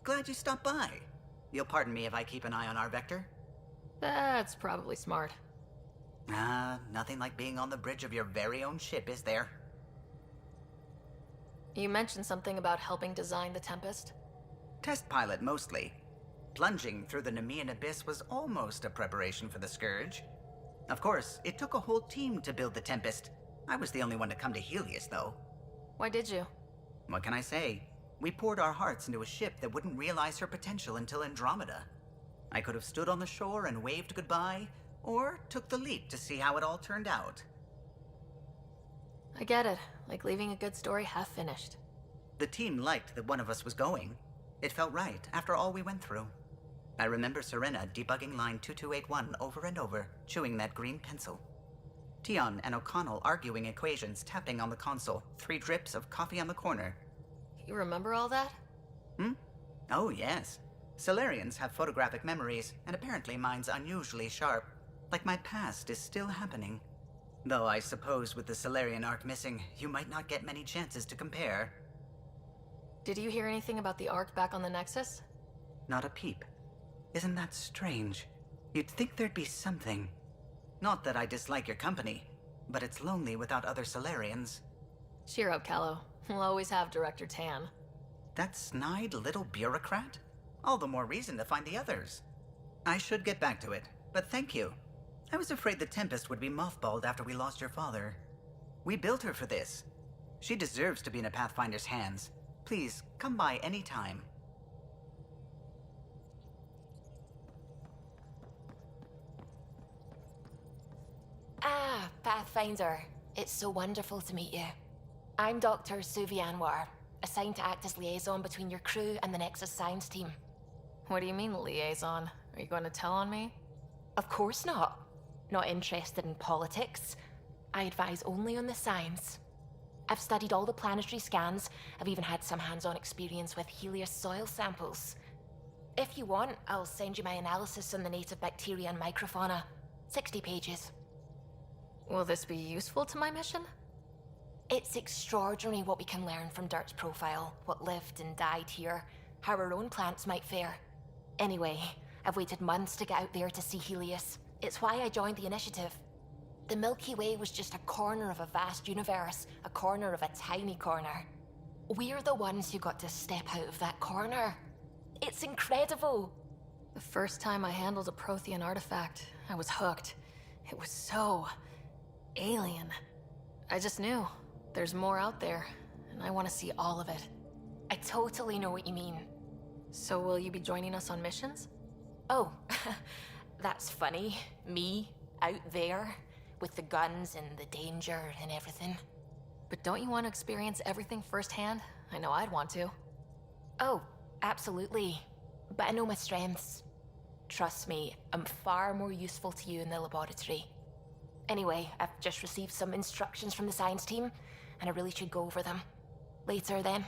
glad you stopped by. You'll pardon me if I keep an eye on our vector? That's probably smart. Nothing like being on the bridge of your very own ship, is there? You mentioned something about helping design the Tempest? Test pilot, mostly. Plunging through the Nemean abyss was almost a preparation for the Scourge. Of course, it took a whole team to build the Tempest. I was the only one to come to Helios, though. Why did you? What can I say? We poured our hearts into a ship that wouldn't realize her potential until Andromeda. I could have stood on the shore and waved goodbye, or took the leap to see how it all turned out. I get it. Like leaving a good story half finished. The team liked that one of us was going. It felt right after all we went through. I remember Serena debugging line 2281 over and over, chewing that green pencil. Tion and O'Connell arguing equations, tapping on the console, 3 drips of coffee on the corner. You remember all that? Oh, yes. Solarians have photographic memories, and apparently mine's unusually sharp. Like my past is still happening. Though I suppose with the Solarian arc missing, you might not get many chances to compare. Did you hear anything about the Ark back on the Nexus? Not a peep. Isn't that strange? You'd think there'd be something. Not that I dislike your company, but it's lonely without other Solarians. Cheer up, Callow. We'll always have Director Tan. That snide little bureaucrat? All the more reason to find the others. I should get back to it, but thank you. I was afraid the Tempest would be mothballed after we lost your father. We built her for this. She deserves to be in a Pathfinder's hands. Please, come by any time. Ah, Pathfinder. It's so wonderful to meet you. I'm Dr. Suvi Anwar, assigned to act as liaison between your crew and the Nexus Science team. What do you mean, liaison? Are you going to tell on me? Of course not. Not interested in politics. I advise only on the science. I've studied all the planetary scans. I've even had some hands-on experience with Helios soil samples. If you want, I'll send you my analysis on the native bacteria and microfauna. 60 pages. Will this be useful to my mission? It's extraordinary what we can learn from Dirt's profile, what lived and died here, how our own plants might fare. Anyway, I've waited months to get out there to see Helios. It's why I joined the initiative. The Milky Way was just a corner of a vast universe, a corner of a tiny corner. We're the ones who got to step out of that corner. It's incredible. The first time I handled a Prothean artifact, I was hooked. It was so alien. I just knew. There's more out there, and I want to see all of it. I totally know what you mean. So will you be joining us on missions? Oh, that's funny. Me, out there, with the guns and the danger and everything. But don't you want to experience everything firsthand? I know I'd want to. Oh, absolutely. But I know my strengths. Trust me, I'm far more useful to you in the laboratory. Anyway, I've just received some instructions from the science team, and I really should go over them. Later, then.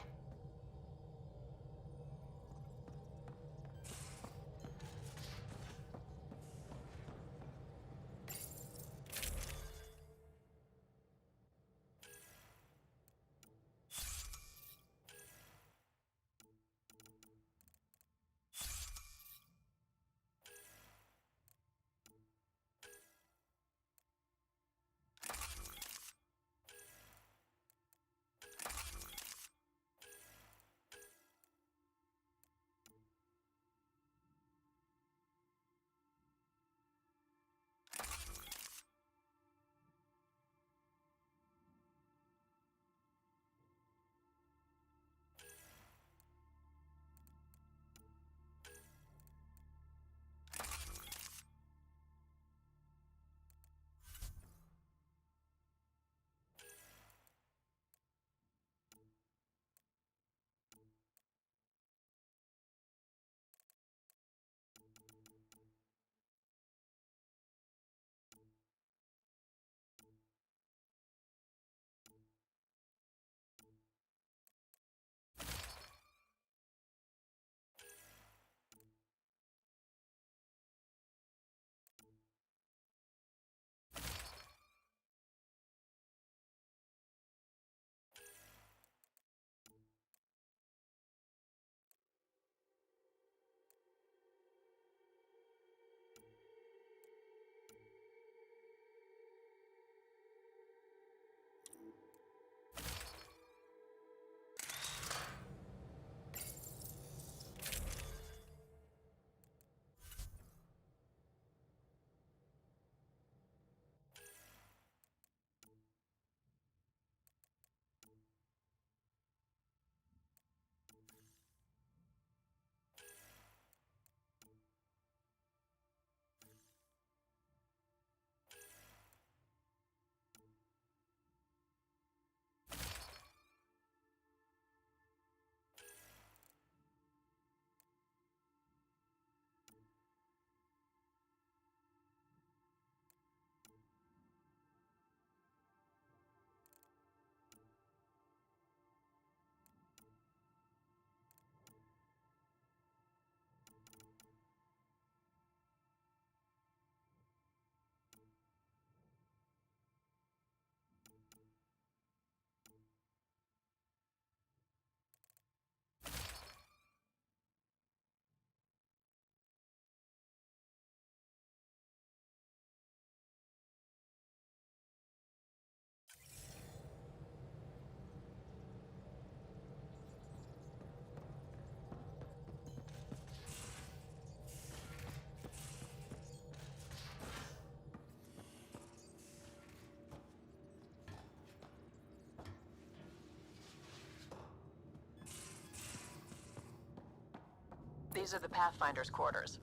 These are the Pathfinder's quarters.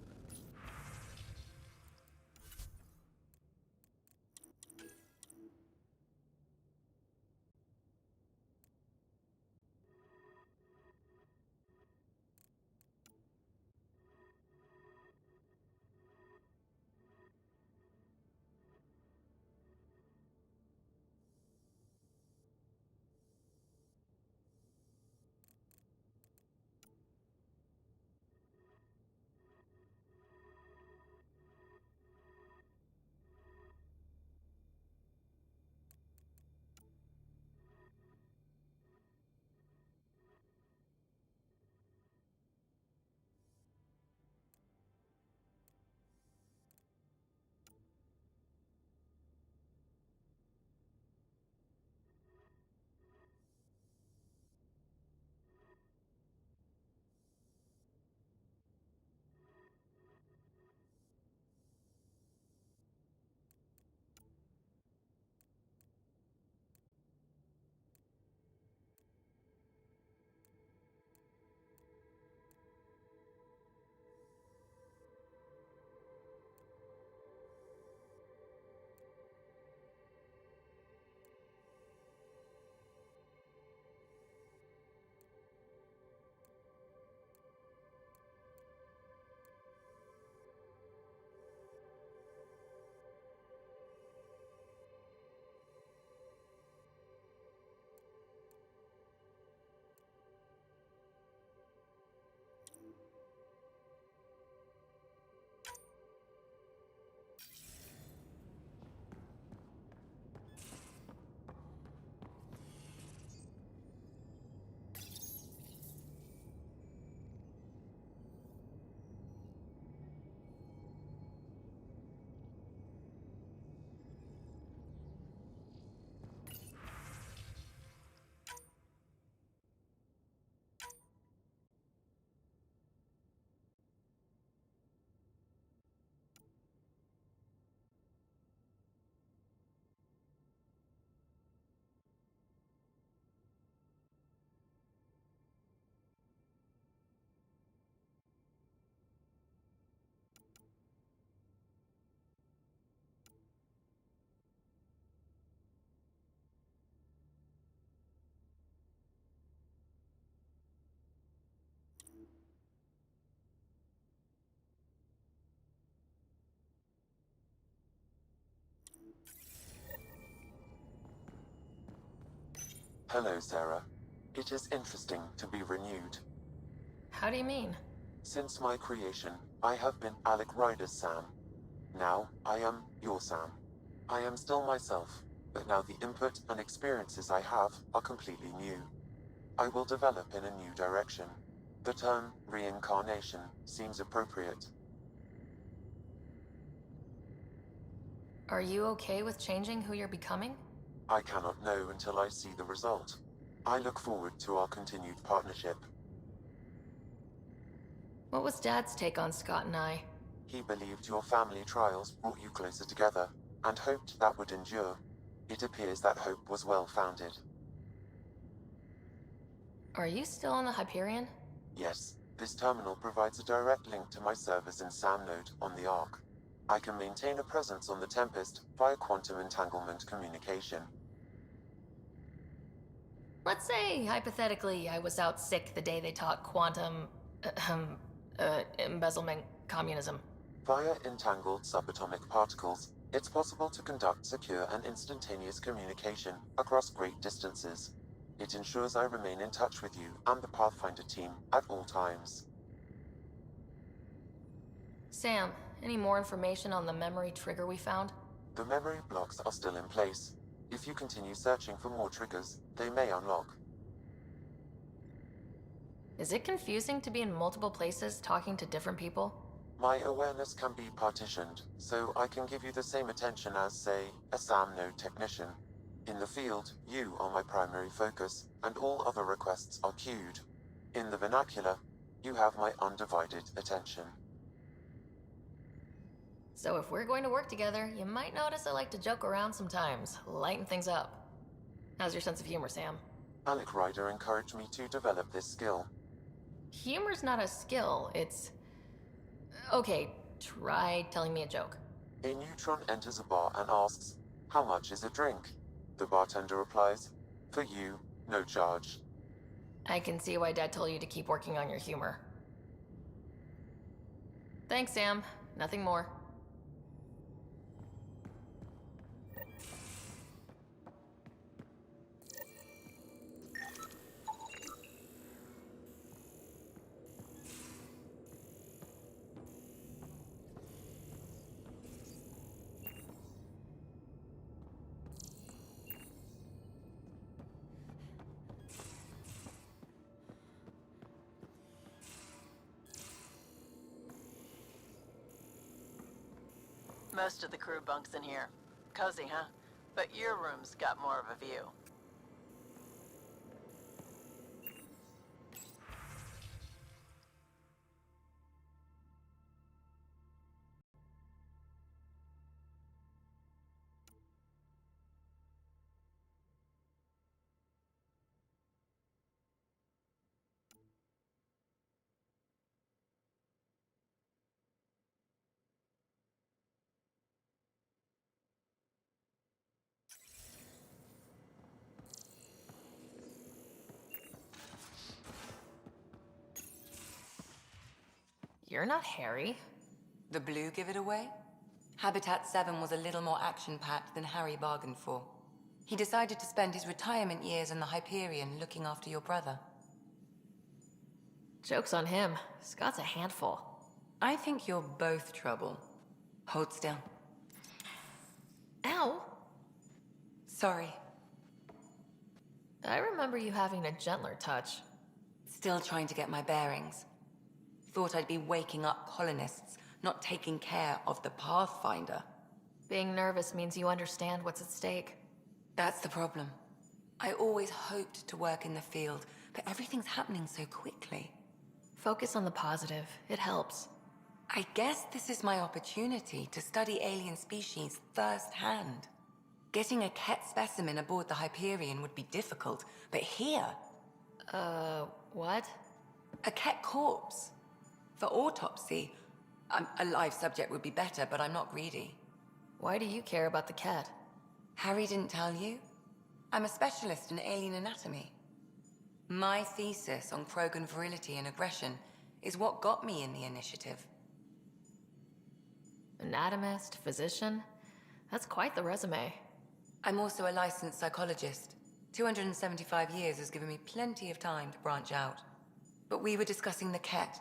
Hello, Sarah. It is interesting to be renewed. How do you mean? Since my creation, I have been Alec Ryder's Sam. Now, I am your Sam. I am still myself, but now the input and experiences I have are completely new. I will develop in a new direction. The term reincarnation seems appropriate. Are you okay with changing who you're becoming? I cannot know until I see the result. I look forward to our continued partnership. What was Dad's take on Scott and I? He believed your family trials brought you closer together, and hoped that would endure. It appears that hope was well-founded. Are you still on the Hyperion? Yes, this terminal provides a direct link to my servers in SAM node on the Ark. I can maintain a presence on the Tempest via quantum entanglement communication. Let's say, hypothetically, I was out sick the day they taught quantum... embezzlement communism. Via entangled subatomic particles, it's possible to conduct secure and instantaneous communication across great distances. It ensures I remain in touch with you and the Pathfinder team at all times. Sam, any more information on the memory trigger we found? The memory blocks are still in place. If you continue searching for more triggers, they may unlock. Is it confusing to be in multiple places talking to different people? My awareness can be partitioned, so I can give you the same attention as, say, a SAM node technician. In the field, you are my primary focus, and all other requests are queued. In the vernacular, you have my undivided attention. So if we're going to work together, you might notice I like to joke around sometimes, lighten things up. How's your sense of humor, Sam? Alec Ryder encouraged me to develop this skill. Humor's not a skill, it's Okay, try telling me a joke. A neutron enters a bar and asks, "How much is a drink?" The bartender replies, "For you, no charge." I can see why Dad told you to keep working on your humor. Thanks, Sam. Nothing more. Most of the crew bunks in here. Cozy, huh? But your room's got more of a view. You're not Harry. The blue give it away? Habitat 7 was a little more action-packed than Harry bargained for. He decided to spend his retirement years in the Hyperion looking after your brother. Joke's on him. Scott's a handful. I think you're both trouble. Hold still. Ow! Sorry. I remember you having a gentler touch. Still trying to get my bearings. Thought I'd be waking up colonists, not taking care of the Pathfinder. Being nervous means you understand what's at stake. That's the problem. I always hoped to work in the field, but everything's happening so quickly. Focus on the positive. It helps. I guess this is my opportunity to study alien species firsthand. Getting a Ket specimen aboard the Hyperion would be difficult, but here, What? a Ket corpse. For autopsy, a live subject would be better, but I'm not greedy. Why do you care about the cat? Harry didn't tell you? I'm a specialist in alien anatomy. My thesis on Krogan virility and aggression is what got me in the initiative. Anatomist, physician? That's quite the resume. I'm also a licensed psychologist. 275 years has given me plenty of time to branch out. But we were discussing the Ket.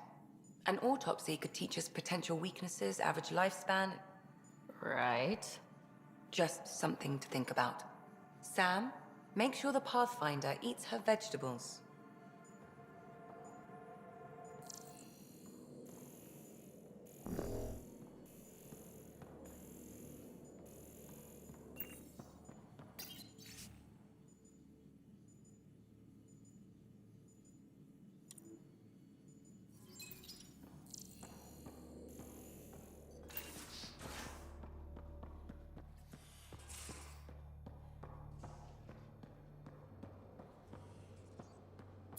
An autopsy could teach us potential weaknesses, average lifespan. Right. Just something to think about. Sam, make sure the Pathfinder eats her vegetables.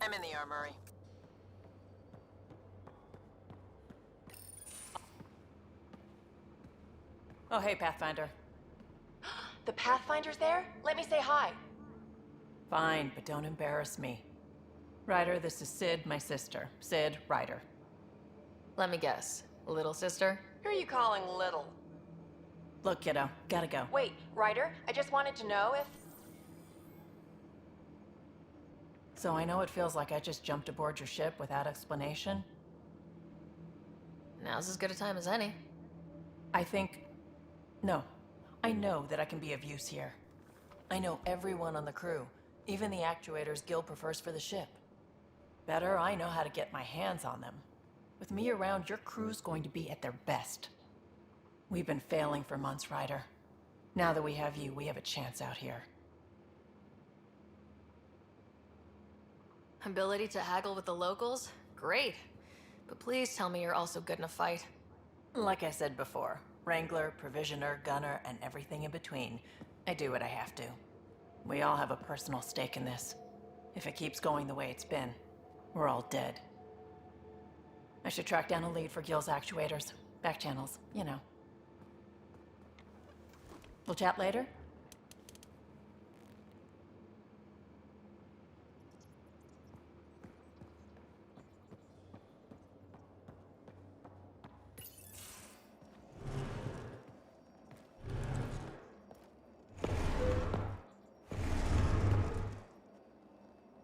I'm in the armory. Oh, hey, Pathfinder. The Pathfinder's there? Let me say hi. Fine, but don't embarrass me. Ryder, this is Sid, my sister. Sid, Ryder. Let me guess. Little sister? Who are you calling little? Look, kiddo, gotta go. Wait, Ryder, I just wanted to know if... So I know it feels like I just jumped aboard your ship without explanation. Now's as good a time as any. No. I know that I can be of use here. I know everyone on the crew, even the actuators Gil prefers for the ship. Better, I know how to get my hands on them. With me around, your crew's going to be at their best. We've been failing for months, Ryder. Now that we have you, we have a chance out here. Ability to haggle with the locals? Great. But please tell me you're also good in a fight. Like I said before, Wrangler, Provisioner, Gunner, and everything in between. I do what I have to. We all have a personal stake in this. If it keeps going the way it's been, we're all dead. I should track down a lead for Gil's actuators. Back channels, you know. We'll chat later?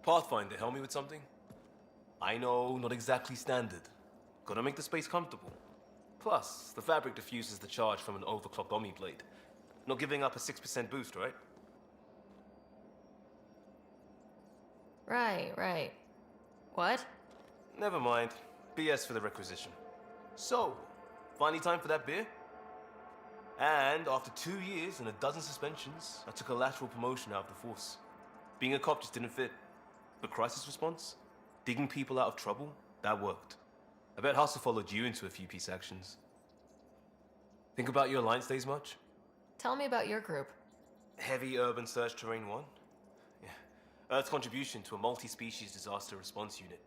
Pathfinder, help me with something? I know, not exactly standard. Gotta make the space comfortable. Plus, the fabric diffuses the charge from an overclocked Omni blade. Not giving up a 6% boost, right? Right. What? Never mind. BS for the requisition. So, finally time for that beer? And after 2 years and a dozen suspensions, I took a lateral promotion out of the force. Being a cop just didn't fit. But crisis response? Digging people out of trouble? That worked. I bet Hustle followed you into a few peace actions. Think about your Alliance days much? Tell me about your group. Heavy urban search terrain 1? Yeah. Earth's contribution to a multi-species disaster response unit.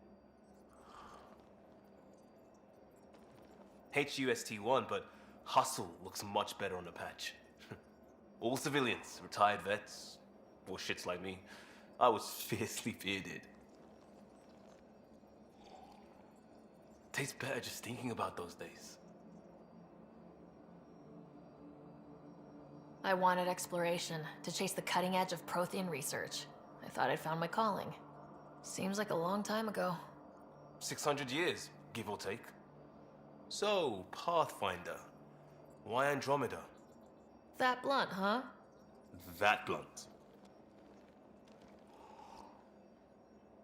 HUST-1, but Hustle looks much better on the patch. All civilians, retired vets, or shits like me. I was fiercely bearded. Tastes better just thinking about those days. I wanted exploration, to chase the cutting edge of Prothean research. I thought I'd found my calling. Seems like a long time ago. 600 years, give or take. So, Pathfinder. Why Andromeda? That blunt, huh? That blunt.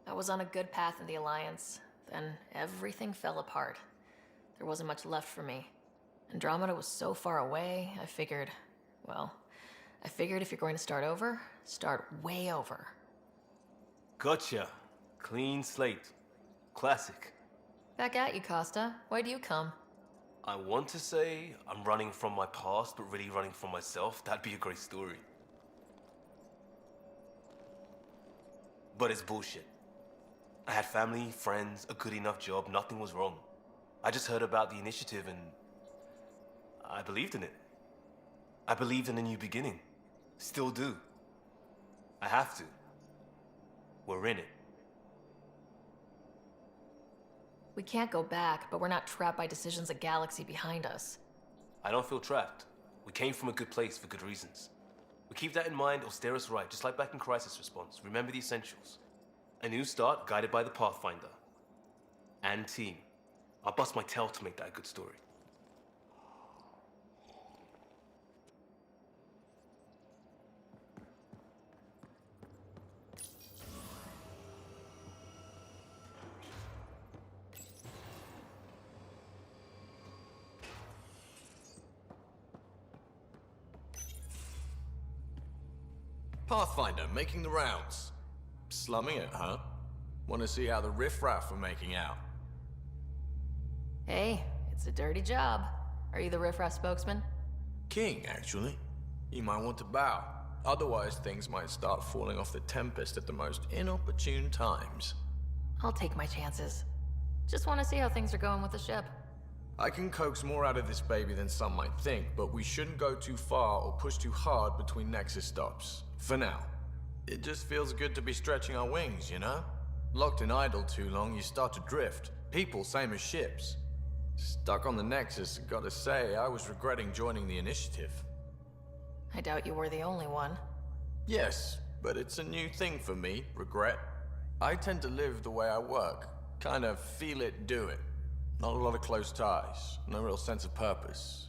I was on a good path in the Alliance. Then everything fell apart. There wasn't much left for me. Andromeda was so far away, I figured if you're going to start over, start way over. Gotcha. Clean slate. Classic. Back at you, Costa. Why'd you come? I want to say I'm running from my past, but really running from myself. That'd be a great story. But it's bullshit. I had family, friends, a good enough job, nothing was wrong. I just heard about the initiative and I believed in it. I believed in a new beginning. Still do. I have to. We're in it. We can't go back, but we're not trapped by decisions a galaxy behind us. I don't feel trapped. We came from a good place for good reasons. We keep that in mind or steer us right, just like back in Crisis Response. Remember the essentials. A new start guided by the Pathfinder. And team. I'll bust my tail to make that a good story. Pathfinder, making the rounds. Slumming it, huh? Want to see how the riffraff are making out? Hey, it's a dirty job. Are you the riffraff spokesman? King, actually. You might want to bow. Otherwise, things might start falling off the Tempest at the most inopportune times. I'll take my chances. Just want to see how things are going with the ship. I can coax more out of this baby than some might think, but we shouldn't go too far or push too hard between Nexus stops. For now. It just feels good to be stretching our wings, you know? Locked in idle too long, you start to drift. People, same as ships. Stuck on the Nexus, gotta say, I was regretting joining the initiative. I doubt you were the only one. Yes, but it's a new thing for me, regret. I tend to live the way I work. Kind of feel it, do it. Not a lot of close ties, no real sense of purpose.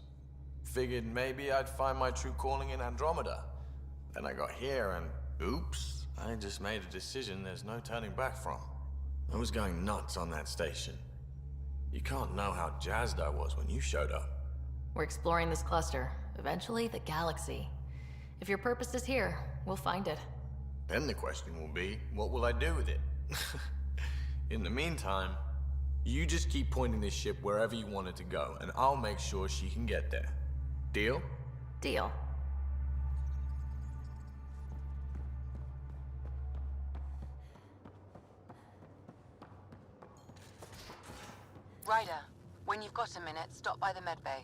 Figured maybe I'd find my true calling in Andromeda. Then I got here and, oops, I just made a decision there's no turning back from. I was going nuts on that station. You can't know how jazzed I was when you showed up. We're exploring this cluster, eventually the galaxy. If your purpose is here, we'll find it. Then the question will be, what will I do with it? In the meantime, you just keep pointing this ship wherever you want it to go, and I'll make sure she can get there. Deal? Deal. Ryder, when you've got a minute, stop by the medbay.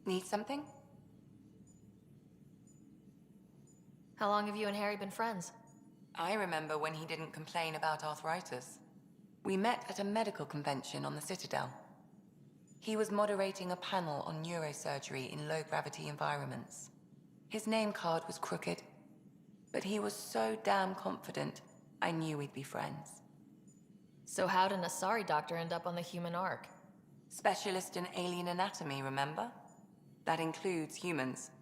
Need something? How long have you and Harry been friends? I remember when he didn't complain about arthritis. We met at a medical convention on the Citadel. He was moderating a panel on neurosurgery in low-gravity environments. His name card was crooked, but he was so damn confident, I knew we'd be friends. So how'd an Asari doctor end up on the human Ark? Specialist in alien anatomy, remember? That includes humans.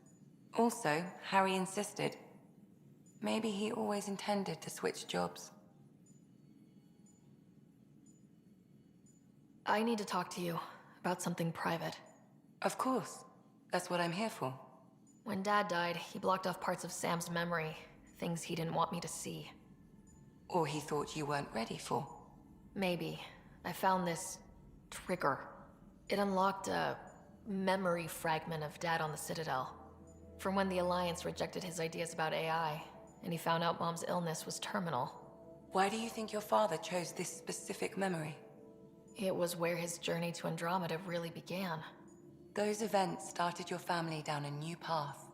Also, Harry insisted. Maybe he always intended to switch jobs. I need to talk to you about something private. Of course. That's what I'm here for. When Dad died, he blocked off parts of Sam's memory, things he didn't want me to see. Or he thought you weren't ready for. Maybe. I found this trigger. It unlocked a memory fragment of Dad on the Citadel. From when the Alliance rejected his ideas about AI, and he found out Mom's illness was terminal. Why do you think your father chose this specific memory? It was where his journey to Andromeda really began. Those events started your family down a new path.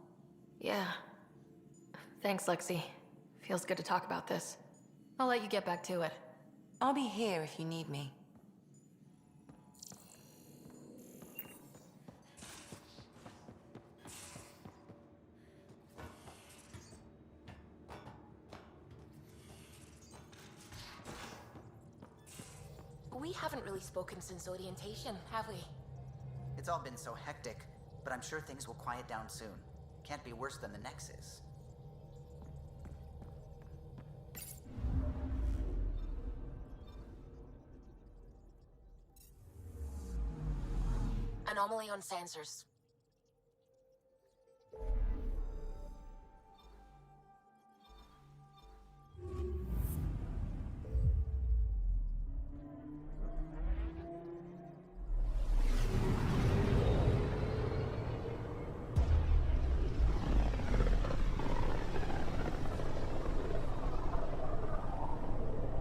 Yeah. Thanks, Lexi. Feels good to talk about this. I'll let you get back to it. I'll be here if you need me. We haven't really spoken since orientation, have we? It's all been so hectic, but I'm sure things will quiet down soon. Can't be worse than the Nexus. Anomaly on sensors.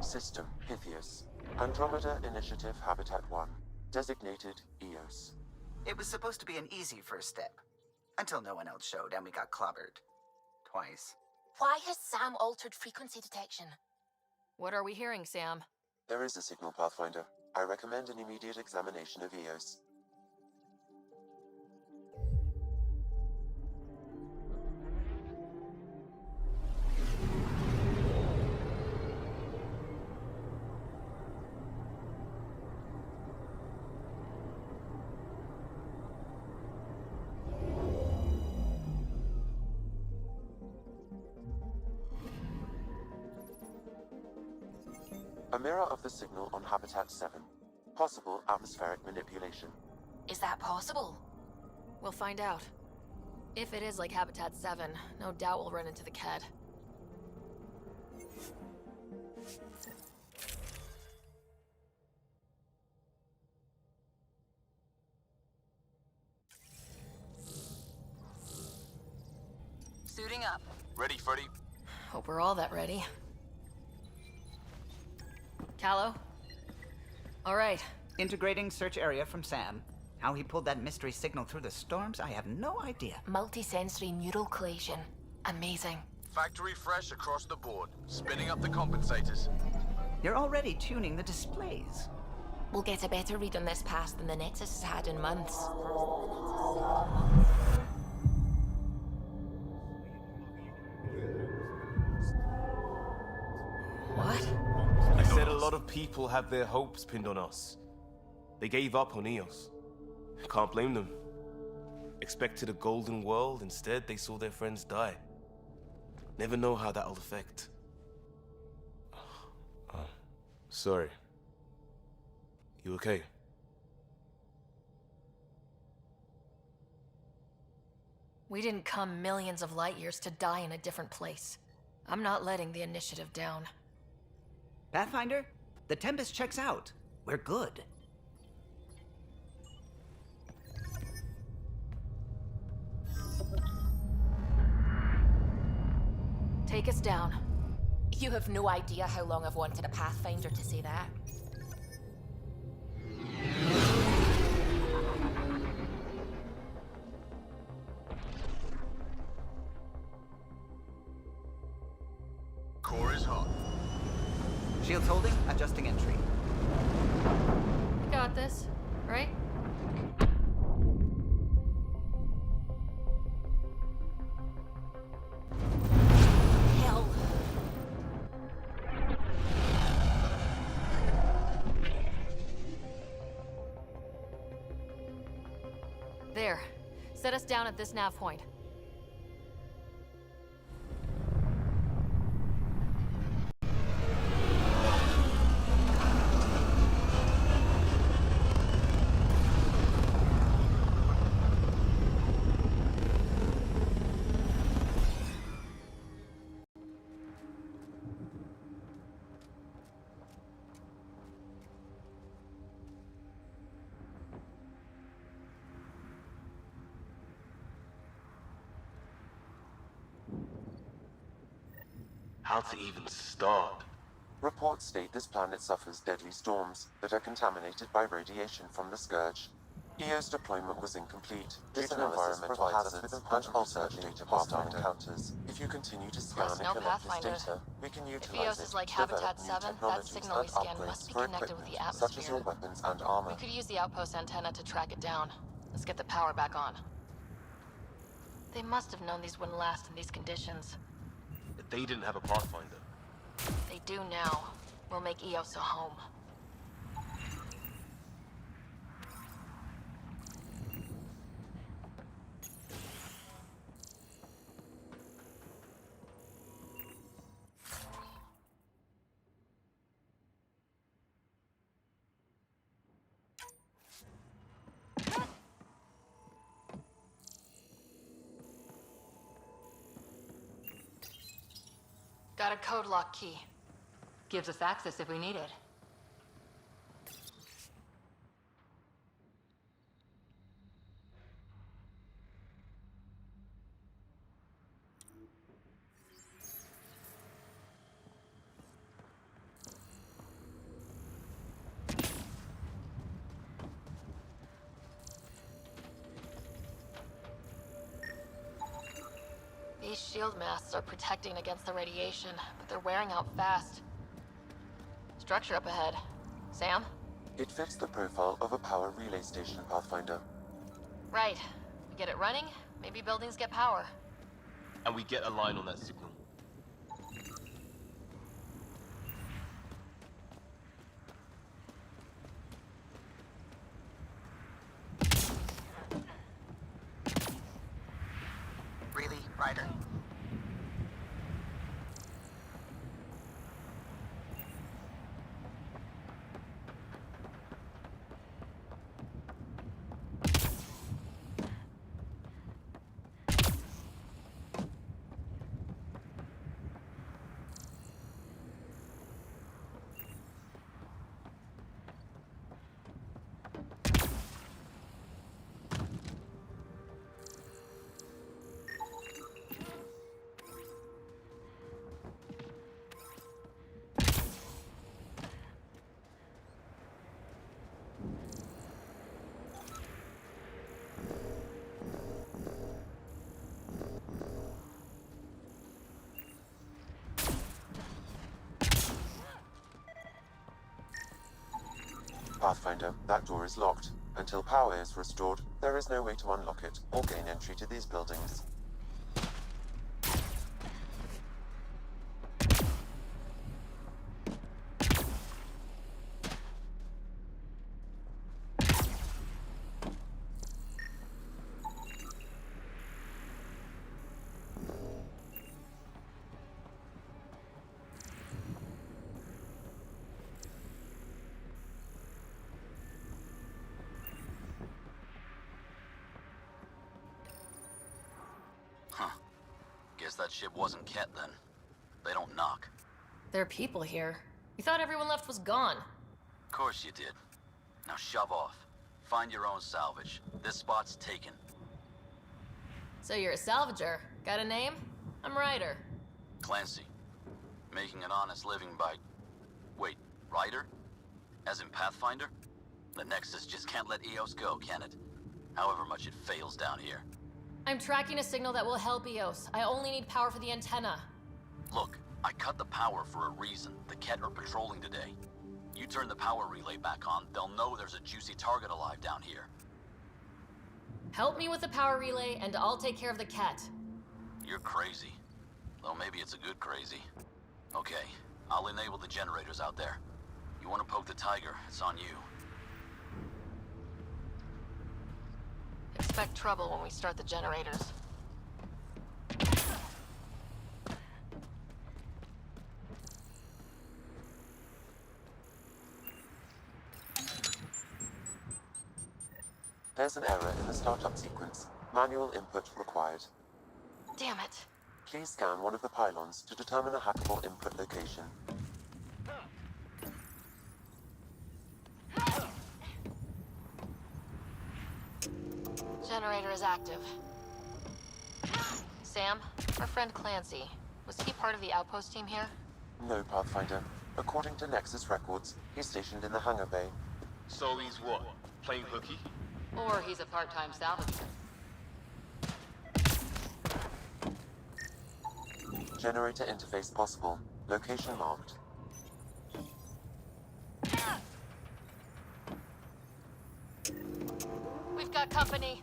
System, Pythias. Andromeda Initiative Habitat 1. Designated EOS. It was supposed to be an easy first step. Until no one else showed and we got clobbered. Twice. Why has Sam altered frequency detection? What are we hearing, Sam? There is a signal, Pathfinder. I recommend an immediate examination of EOS. A mirror of the signal on Habitat 7. Possible atmospheric manipulation. Is that possible? We'll find out. If it is like Habitat 7, no doubt we'll run into the Ked. Suiting up. Ready, Freddy? Hope we're all that ready. Callow? All right. Integrating search area from Sam. How he pulled that mystery signal through the storms, I have no idea. Multisensory neural collation. Amazing. Factory fresh across the board. Spinning up the compensators. You're already tuning the displays. We'll get a better read on this pass than the Nexus has had in months. What? I said a lot of people have their hopes pinned on us. They gave up on EOS. Can't blame them. Expected a golden world, instead they saw their friends die. Never know how that'll affect. Sorry. You okay? We didn't come millions of light years to die in a different place. I'm not letting the initiative down. Pathfinder, the Tempest checks out. We're good. Take us down. You have no idea how long I've wanted a Pathfinder to say that. Core is hot. Shields holding, adjusting entry. We got this, right? Hell. There. Set us down at this nav point. How to even start? Reports state this planet suffers deadly storms that are contaminated by radiation from the Scourge. EO's deployment was incomplete due to environmental hazards and ultimately hostile encounters. If you continue to scan Plus, and no collect this Pathfinder. data, we can If utilize EOS it is like to develop Habitat new 7, that technologies signal we and scan upgrades must be for connected with the equipment such as your atmosphere. weapons and armor. We could use the outpost antenna to track it down. Let's get the power back on. They must have known these wouldn't last in these conditions. If they didn't have a Pathfinder. They do now. We'll make EOS a home. Got a code lock key. Gives us access if we need it. These shield masts are protecting against the radiation, but they're wearing out fast. Structure up ahead. Sam? It fits the profile of a power relay station, Pathfinder. Right. We get it running, maybe buildings get power. And we get a line on that signal. Really, Ryder? Pathfinder, that door is locked. Until power is restored, there is no way to unlock it or gain entry to these buildings. Guess that ship wasn't Ket then. They don't knock. There are people here. You thought everyone left was gone. Of course you did. Now shove off. Find your own salvage. This spot's taken. So you're a salvager. Got a name? I'm Ryder. Clancy. Making an honest living by... Wait, Ryder? As in Pathfinder? The Nexus just can't let EOS go, can it? However much it fails down here. I'm tracking a signal that will help EOS. I only need power for the antenna. Look, I cut the power for a reason. The Ket are patrolling today. You turn the power relay back on, they'll know there's a juicy target alive down here. Help me with the power relay, and I'll take care of the cat. You're crazy. Though maybe it's a good crazy. Okay, I'll enable the generators out there. You want to poke the tiger, it's on you. Expect trouble when we start the generators. There's an error in the startup sequence. Manual input required. Damn it. Please scan one of the pylons to determine a hackable input location. Generator is active. Sam, our friend Clancy, was he part of the outpost team here? No, Pathfinder. According to Nexus records, he's stationed in the hangar bay. So he's what? Playing hooky? Or he's a part-time salvager. Generator interface possible. Location marked. We've got company.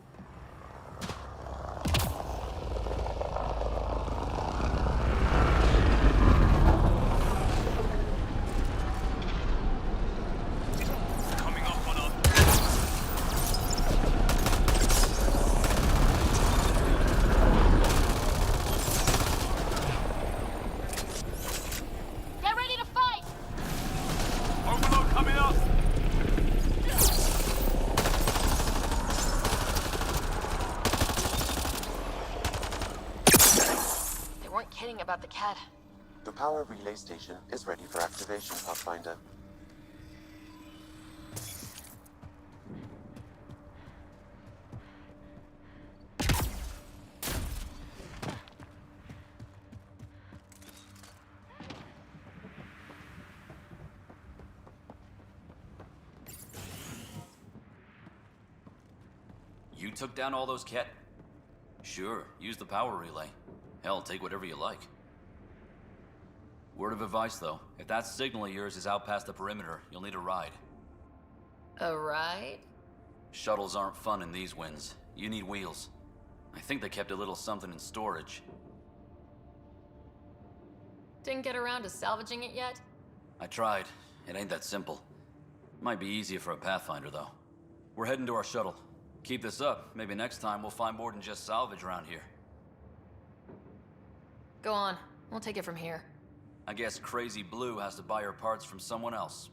About the cat. The power relay station is ready for activation, Pathfinder. You took down all those Ket? Sure, use the power relay. Hell, take whatever you like. Word of advice, though. If that signal of yours is out past the perimeter, you'll need a ride. A ride? Shuttles aren't fun in these winds. You need wheels. I think they kept a little something in storage. Didn't get around to salvaging it yet? I tried. It ain't that simple. Might be easier for a Pathfinder, though. We're heading to our shuttle. Keep this up. Maybe next time we'll find more than just salvage around here. Go on. We'll take it from here. I guess Crazy Blue has to buy her parts from someone else.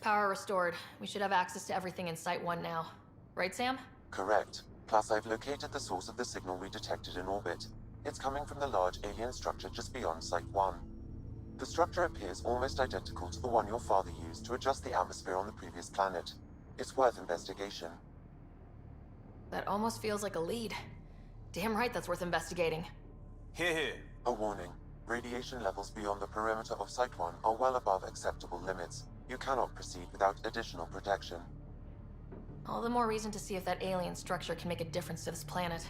Power restored. We should have access to everything in Site 1 now. Right, Sam? Correct. Plus, I've located the source of the signal we detected in orbit. It's coming from the large alien structure just beyond Site 1. The structure appears almost identical to the one your father used to adjust the atmosphere on the previous planet. It's worth investigation. That almost feels like a lead. Damn right that's worth investigating. Here, here. A warning. Radiation levels beyond the perimeter of Site 1 are well above acceptable limits. You cannot proceed without additional protection. All the more reason to see if that alien structure can make a difference to this planet.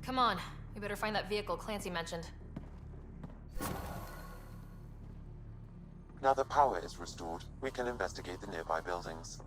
Come on, we better find that vehicle Clancy mentioned. Now that power is restored, we can investigate the nearby buildings.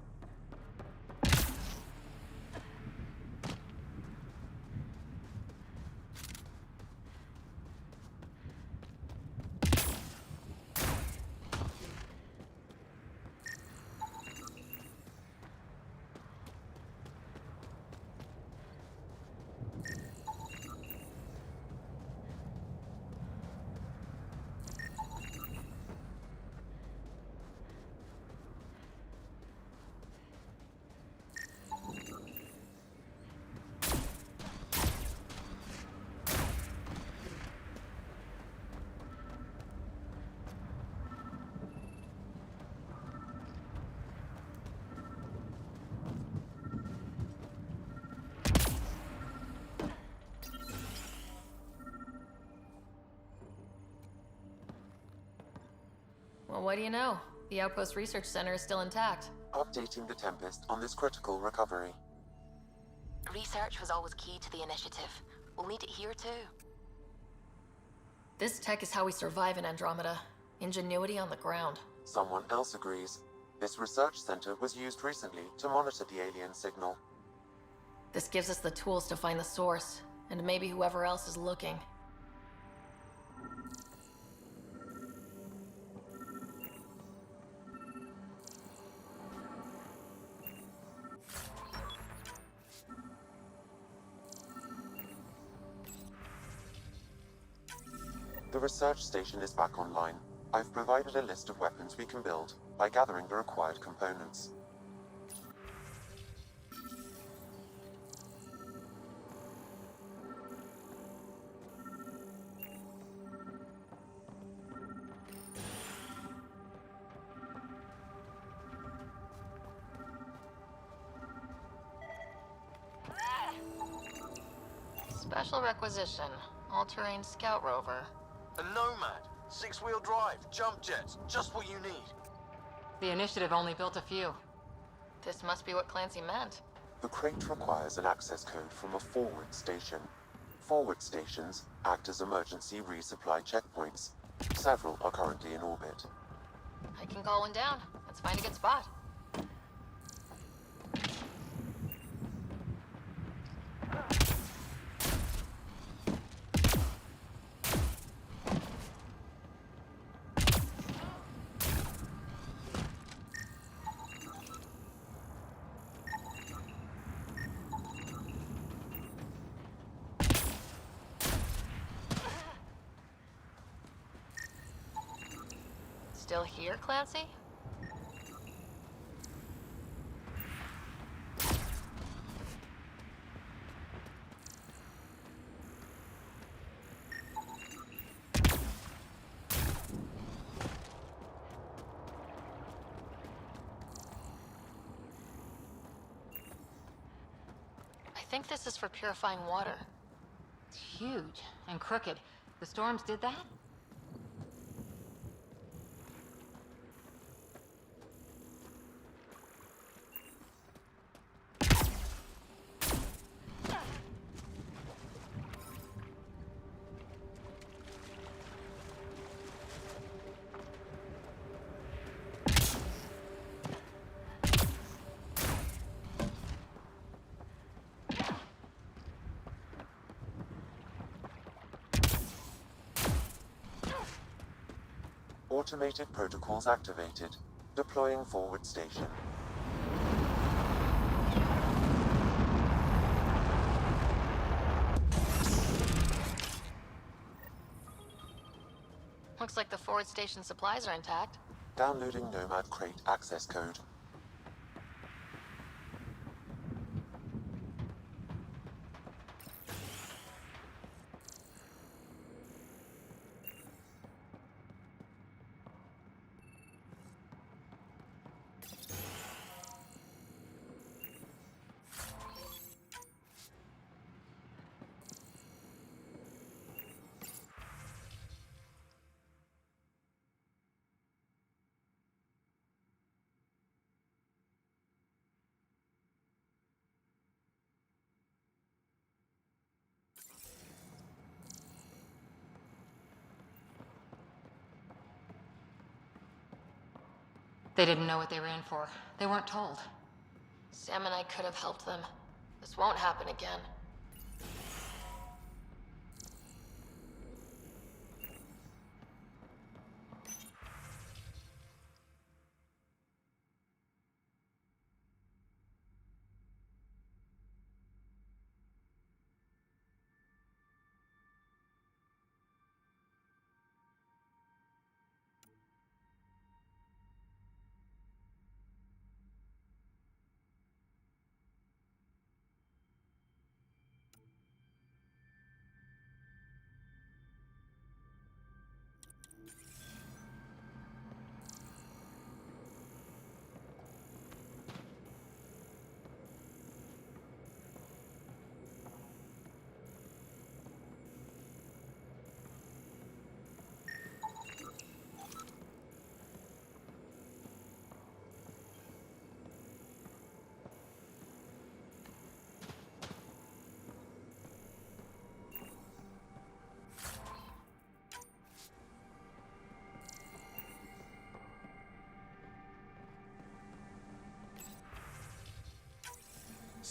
Well, what do you know? The Outpost Research Center is still intact. Updating the Tempest on this critical recovery. Research was always key to the initiative. We'll need it here too. This tech is how we survive in Andromeda. Ingenuity on the ground. Someone else agrees. This research center was used recently to monitor the alien signal. This gives us the tools to find the source, and maybe whoever else is looking. The research station is back online. I've provided a list of weapons we can build by gathering the required components. Special requisition. All-terrain scout rover. A Nomad, 6-wheel drive, jump jets, just what you need. The initiative only built a few. This must be what Clancy meant. The crate requires an access code from a forward station. Forward stations act as emergency resupply checkpoints. Several are currently in orbit. I can call one down. Let's find a good spot. Still here, Clancy? I think this is for purifying water. It's huge and crooked. The storms did that? Automated protocols activated. Deploying forward station. Looks like the forward station supplies are intact. Downloading Nomad crate access code. They didn't know what they were in for. They weren't told. Sam and I could have helped them. This won't happen again.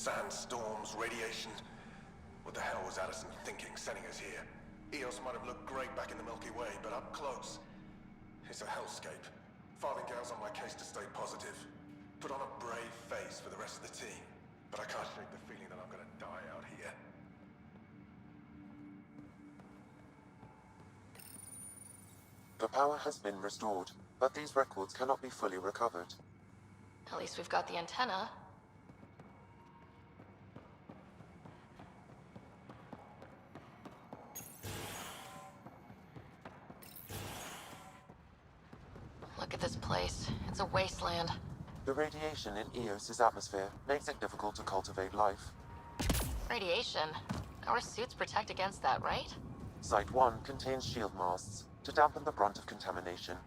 Sandstorms, radiation. What the hell was Addison thinking, sending us here? Eos might have looked great back in the Milky Way, but up close, it's a hellscape. Farthingale's on my case to stay positive. Put on a brave face for the rest of the team. But I can't shake the feeling that I'm gonna die out here. The power has been restored, but these records cannot be fully recovered. At least we've got the antenna. Look at this place. It's a wasteland. The radiation in Eos's atmosphere makes it difficult to cultivate life. Radiation? Our suits protect against that, right? Site 1 contains shield masts to dampen the brunt of contamination.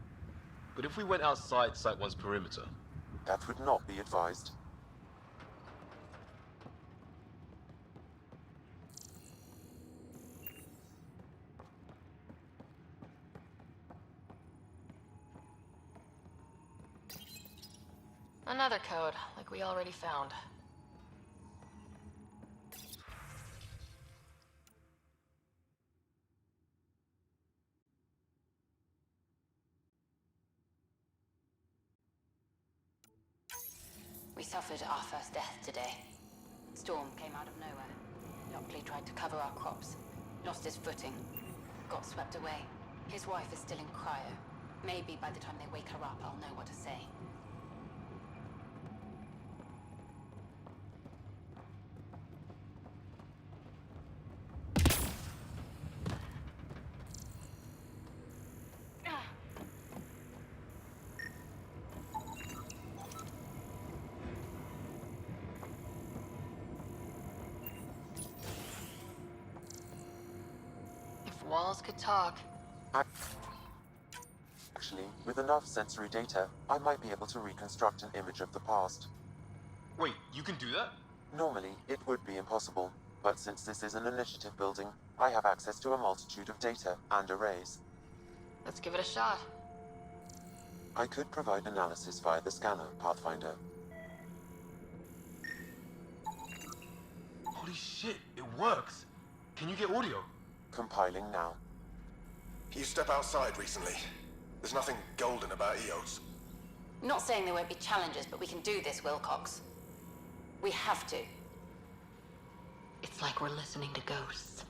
But if we went outside Site 1's perimeter? That would not be advised. Another code, like we already found. We suffered our first death today. Storm came out of nowhere. Lockley tried to cover our crops. Lost his footing. Got swept away. His wife is still in cryo. Maybe by the time they wake her up, I'll know what to say. Walls could talk. Actually, with enough sensory data, I might be able to reconstruct an image of the past. Wait, you can do that? Normally, it would be impossible, but since this is an initiative building, I have access to a multitude of data and arrays. Let's give it a shot. I could provide analysis via the scanner, Pathfinder. Holy shit, it works! Can you get audio? Compiling now. You step outside recently. There's nothing golden about Eos. Not saying there won't be challenges, but we can do this, Wilcox. We have to. It's like we're listening to ghosts.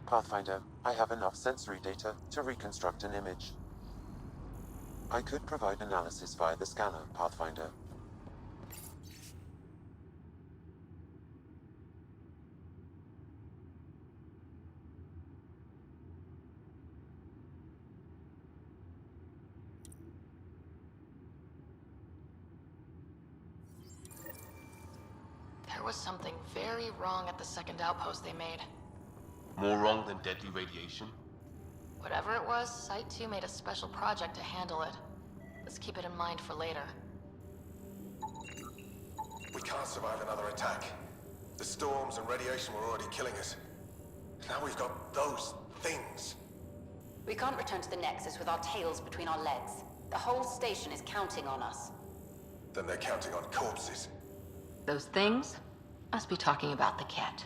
Pathfinder, I have enough sensory data to reconstruct an image. I could provide analysis via the scanner, Pathfinder. There was something very wrong at the second outpost they made. More wrong than deadly radiation? Whatever it was, Site 2 made a special project to handle it. Let's keep it in mind for later. We can't survive another attack. The storms and radiation were already killing us. Now we've got those things. We can't return to the Nexus with our tails between our legs. The whole station is counting on us. Then they're counting on corpses. Those things must be talking about the cat.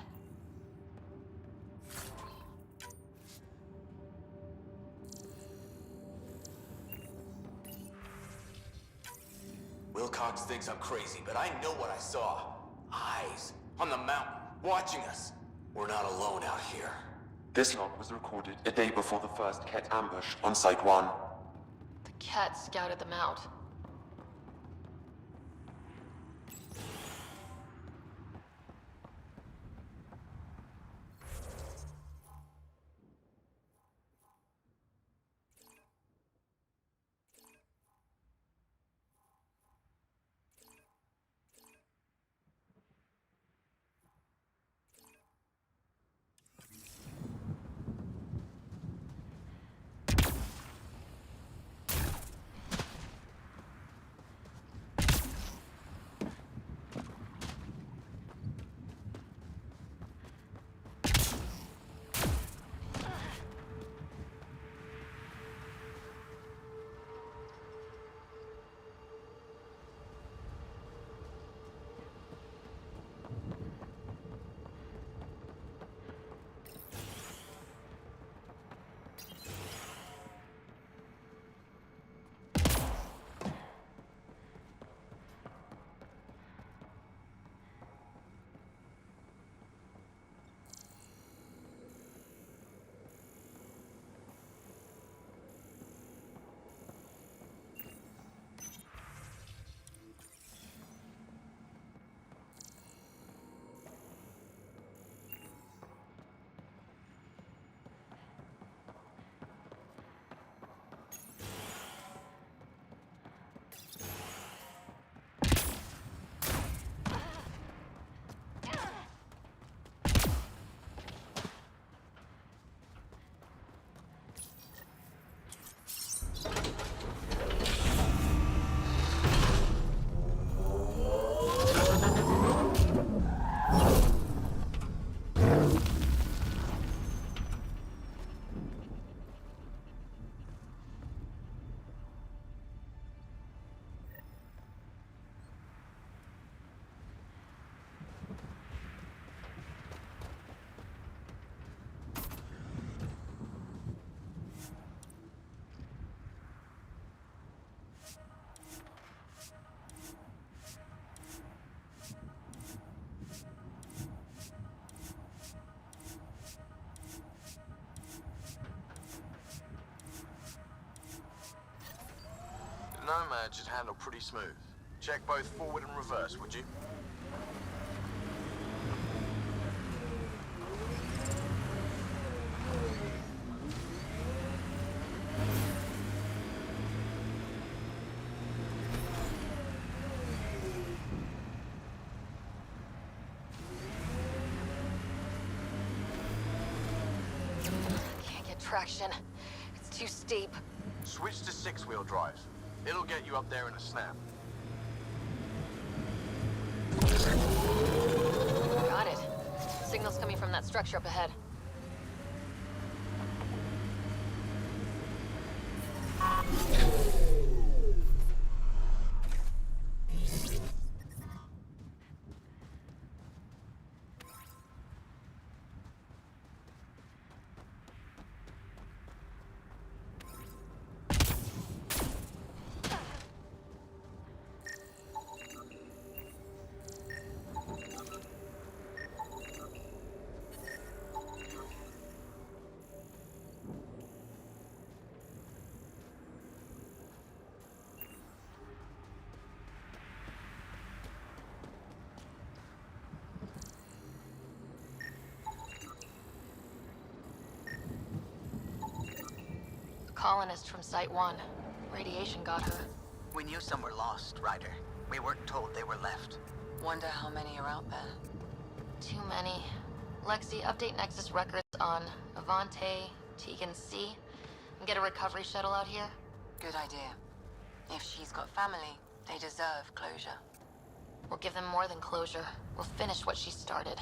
Wilcox thinks I'm crazy, but I know what I saw. Eyes on the mountain, watching us. We're not alone out here. This log was recorded a day before the first Ket ambush on Site 1. The cat scouted them out. Nomad should handle pretty smooth. Check both forward and reverse, would you? Can't get traction. It's too steep. Switch to six-wheel drive. It'll get you up there in a snap. Got it. Signal's coming from that structure up ahead. Colonist from Site 1. Radiation got her. We knew some were lost, Ryder. We weren't told they were left. Wonder how many are out there. Too many. Lexi, update Nexus records on Avante, Tegan C, and get a recovery shuttle out here. Good idea. If she's got family, they deserve closure. We'll give them more than closure. We'll finish what she started.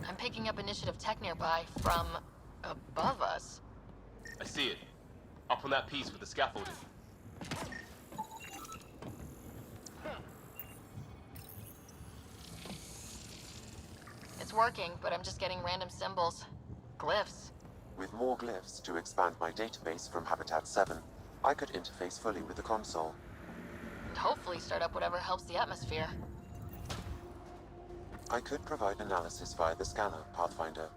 I'm picking up initiative tech nearby from above us. I see it. Up on that piece with the scaffolding. It's working, but I'm just getting random symbols. Glyphs. With more glyphs to expand my database from Habitat 7, I could interface fully with the console. And hopefully start up whatever helps the atmosphere. I could provide analysis via the scanner, Pathfinder.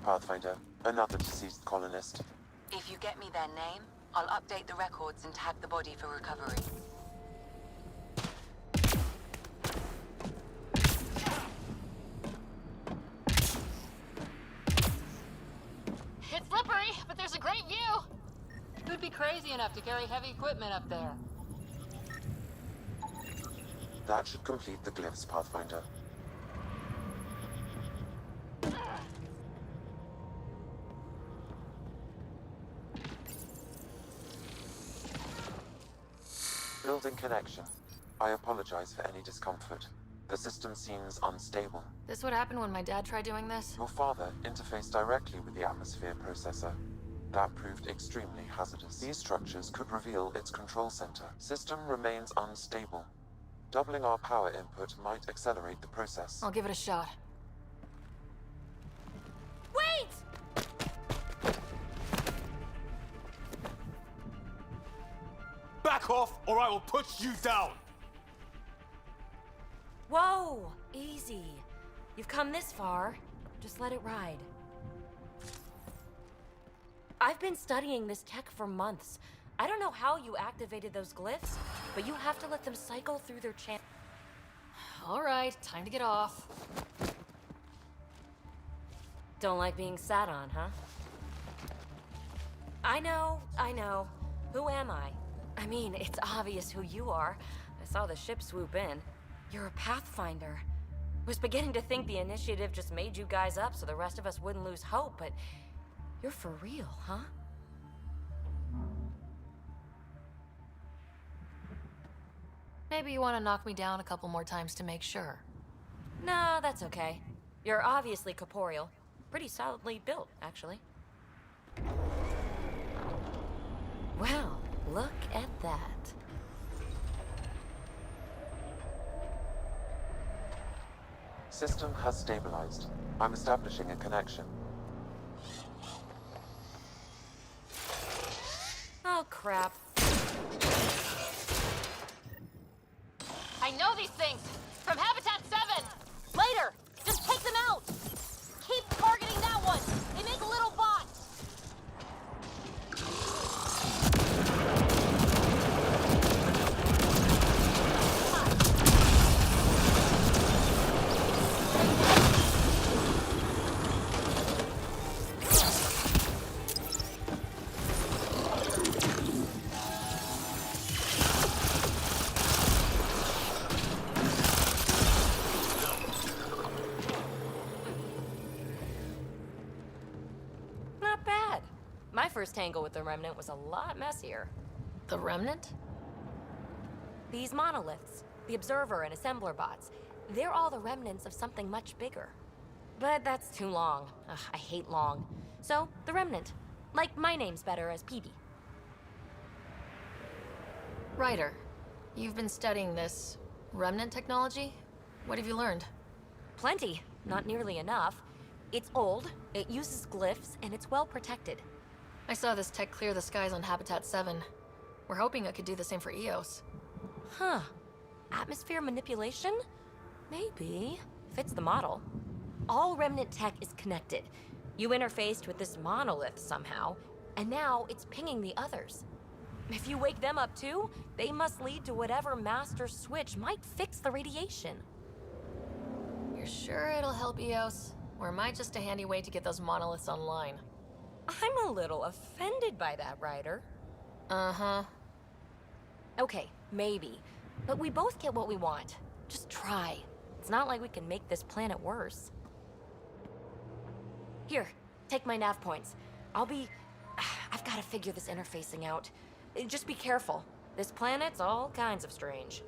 Pathfinder, another deceased colonist. If you get me their name, I'll update the records and tag the body for recovery. It's slippery, but there's a great view! Who'd be crazy enough to carry heavy equipment up there? That should complete the glyphs, Pathfinder. Building connection. I apologize for any discomfort. The system seems unstable. This would happen when my dad tried doing this? Your father interfaced directly with the atmosphere processor. That proved extremely hazardous. These structures could reveal its control center. System remains unstable. Doubling our power input might accelerate the process. I'll give it a shot. Wait! Back off, or I will put you down! Whoa! Easy. You've come this far. Just let it ride. I've been studying this tech for months. I don't know how you activated those glyphs, but you have to let them cycle through their channel. All right, time to get off. Don't like being sat on, huh? I know. Who am I? I mean, it's obvious who you are. I saw the ship swoop in. You're a Pathfinder. Was beginning to think the initiative just made you guys up so the rest of us wouldn't lose hope, but you're for real, huh? Maybe you want to knock me down a couple more times to make sure. Nah, that's okay. You're obviously corporeal. Pretty solidly built, actually. Well, look at that. System has stabilized. I'm establishing a connection. Oh, crap. I know these things! From Habitat 7! Later! Just take them out! Keep targeting that one! They make little bots! Not bad. My first tangle with the Remnant was a lot messier. The Remnant? These monoliths, the Observer and Assembler bots, they're all the remnants of something much bigger. But that's too long. Ugh, I hate long. So, the Remnant. Like my name's better as PB. Ryder, you've been studying this Remnant technology? What have you learned? Plenty. Not nearly enough. It's old, it uses glyphs, and it's well protected. I saw this tech clear the skies on Habitat 7. We're hoping it could do the same for EOS. Huh. Atmosphere manipulation? Maybe. Fits the model. All Remnant tech is connected. You interfaced with this monolith somehow, and now it's pinging the others. If you wake them up too, they must lead to whatever master switch might fix the radiation. You're sure it'll help EOS? Or am I just a handy way to get those monoliths online? I'm a little offended by that, Ryder. Uh-huh. Okay, maybe. But we both get what we want. Just try. It's not like we can make this planet worse. Here, take my nav points. I've got to figure this interfacing out. Just be careful. This planet's all kinds of strange.